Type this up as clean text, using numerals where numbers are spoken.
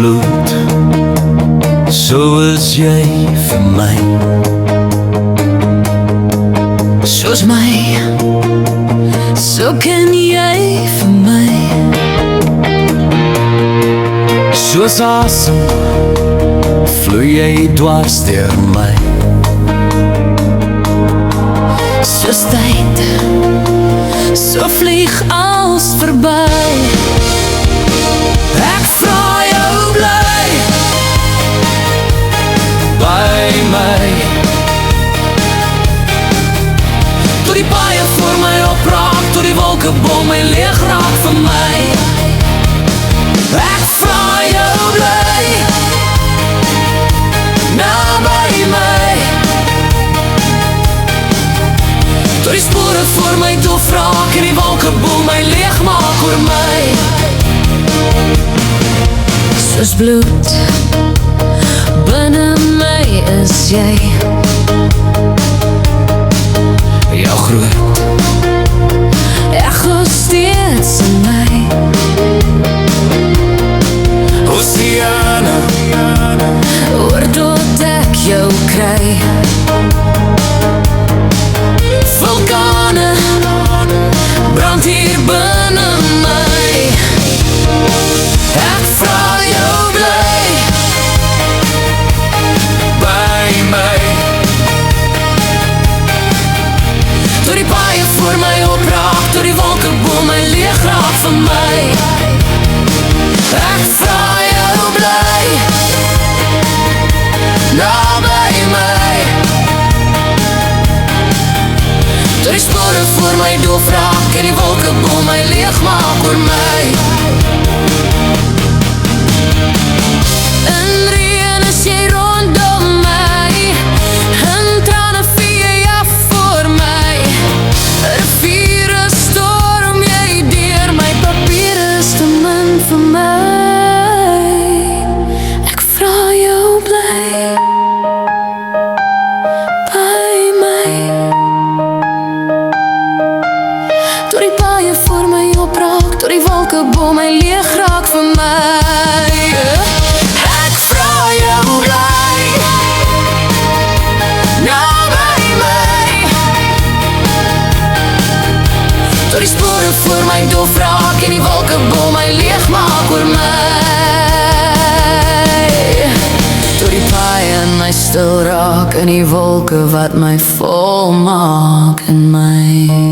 bloed, so is jy vir my. Soos my, so ken jy vir my. Soos asem, vloei jy dwars deur my. Soos tyd, so vlieg als verby. Ek vra jou bly By my, tot die paaie voor my opraak, tot die wolke bo my leeg raak vir my. Ek vra jou bly naby my, tot die spore voor my doofraak en die wolke bo my leeg maak oor my. Soos bloed, binne my is jy. jou groot Echo steeds in my. oseane, Oor tot ek jou kry. Vulkane brand hier binne my. Ek vra jou bly by my, tot die paaie voor my opraak, tot die wolke bo my leeg raak vir my. Ek vra jou bly naby my, tot die spore voor my doofraak en die wolke bo my leeg maak oor my. In reën is jy rondom my, in trane vee jy af voor my. Riviere storm jy deur my, papier is te min vir my. Ek vra jou bly by my, tot die paaie voor my opraak, tot die wolke bo my leeg raak vir my. Ek vra jou bly naby my, tot die spore voor my doofraak en die wolke bo my leeg maak oor my. Tot die paaie in my stil raak en die wolke wat my vol maak in my.